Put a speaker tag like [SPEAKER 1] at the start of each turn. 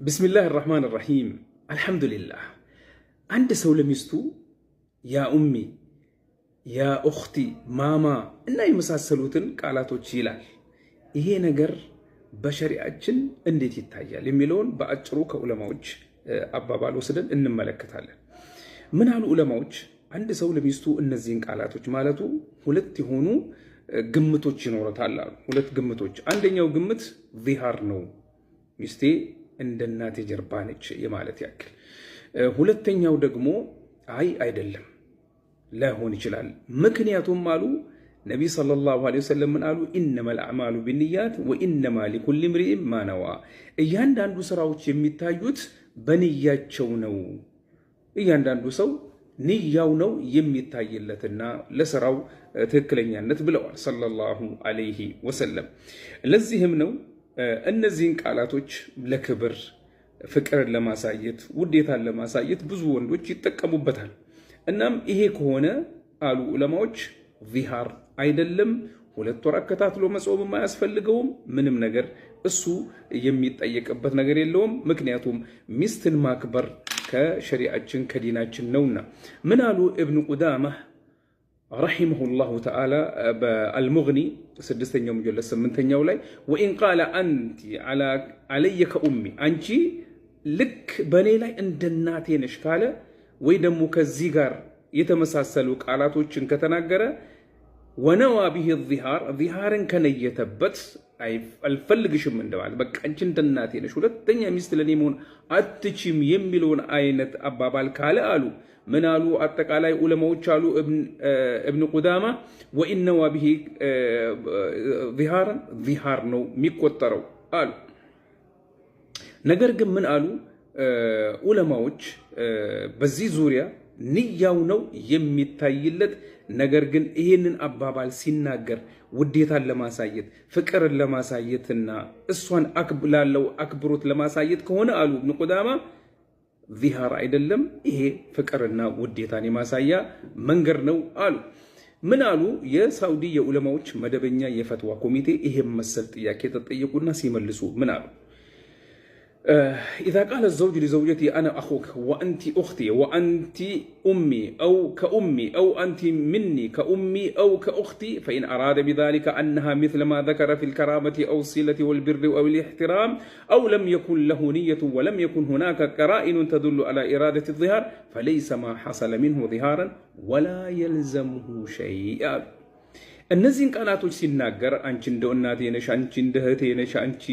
[SPEAKER 1] ብስሚላህ ራህማን ራሂም አልሐምዱሊላህ። አንድ ሰው ለሚስቱ ያ ኡሚ፣ ያ ኡኽቲ፣ ማማ እና የመሳሰሉትን ቃላቶች ይላል። ይሄ ነገር በሸሪዓችን እንዴት ይታያል የሚለውን በአጭሩ ከዑለማዎች አባባል ወስደን እንመለከታለን። ምን አሉ ዑለማዎች? አንድ ሰው ለሚስቱ እነዚህን ቃላቶች ማለቱ ሁለት የሆኑ ግምቶች ይኖረታል አሉ። ሁለት ግምቶች። አንደኛው ግምት ዚሃር ነው፣ ሚስቴ እንደ እናቴ ጀርባ ነች የማለት ያክል። ሁለተኛው ደግሞ አይ አይደለም ላይሆን ይችላል። ምክንያቱም አሉ ነቢ ሰለላሁ ዐለይሂ ወሰለም ምን አሉ? ኢነመል አዕማሉ ቢንያት ወኢነማ ሊኩሊ ምርኢን ማ ነዋ። እያንዳንዱ ስራዎች የሚታዩት በንያቸው ነው። እያንዳንዱ ሰው ንያው ነው የሚታይለትና ለስራው ትክክለኛነት ብለዋል ሰለላሁ ዐለይሂ ወሰለም። ለዚህም ነው እነዚህን ቃላቶች ለክብር፣ ፍቅርን ለማሳየት፣ ውዴታን ለማሳየት ብዙ ወንዶች ይጠቀሙበታል። እናም ይሄ ከሆነ አሉ ዑለማዎች ዚሃር አይደለም፣ 2 ወር አከታትሎ መጾም አያስፈልገውም። ምንም ነገር እሱ የሚጠየቅበት ነገር የለውም። ምክንያቱም ሚስትን ማክበር ከሸሪዓችን ከዲናችን ነውና። ምን አሉ ኢብኑ ቁዳማ ረሒመሁላሁ ተዓላ በአልሙግኒ 6ኛው ሙጀለድ 8ኛው ላይ ወኢን ቃለ አንቲ አለየ ከኡሚ፣ አንቺ ልክ በእኔ ላይ እንደ እናቴ ነሽ ካለ ወይ ደግሞ ከዚህ ጋር የተመሳሰሉ ቃላቶችን ከተናገረ ወነዋ ቢሂ ዚሃርን ከነየተበት አልፈልግሽም እንደማለት፣ በቃ አንቺ እንደ እናቴ ነሽ፣ ሁለተኛ ሚስት ለኔ መሆን አትችም የሚለውን አይነት አባባል ካለ አሉ ምን አሉ አጠቃላይ ዑለማዎች አሉ እብን ቁዳማ ወኢነዋ ቢሂ ዚሃር ነው የሚቆጠረው አሉ። ነገር ግን ምን አሉ ዑለማዎች በዚህ ዙሪያ ንያው ነው የሚታይለት። ነገር ግን ይሄንን አባባል ሲናገር ውዴታን ለማሳየት ፍቅርን ለማሳየትና እሷን ላለው አክብሮት ለማሳየት ከሆነ አሉ ኢብኑ ቁዳማ ዚሃር አይደለም፣ ይሄ ፍቅርና ውዴታን የማሳያ መንገድ ነው አሉ። ምን አሉ የሳውዲ የዑለማዎች መደበኛ የፈትዋ ኮሚቴ ይሄን መሰል ጥያቄ ተጠየቁና ሲመልሱ ምን አሉ? إذا قال الزوج لزوجته أنا أخوك وأنت أختي وأنت أمي أو كأمي أو أنت مني كأمي أو كأختي فإن أراد بذلك أنها مثل ما ذكر في الكرامة أو الصلة والبر أو الاحترام أو لم يكن له نية ولم يكن هناك قرائن تدل على إرادة الظهار فليس ما حصل منه ظهارا ولا يلزمه شيء. እነዚህን ቃላቶች ሲናገር አንቺ እንደ እናቴ ነሽ፣ አንቺ እንደ እህቴ ነሽ፣ አንቺ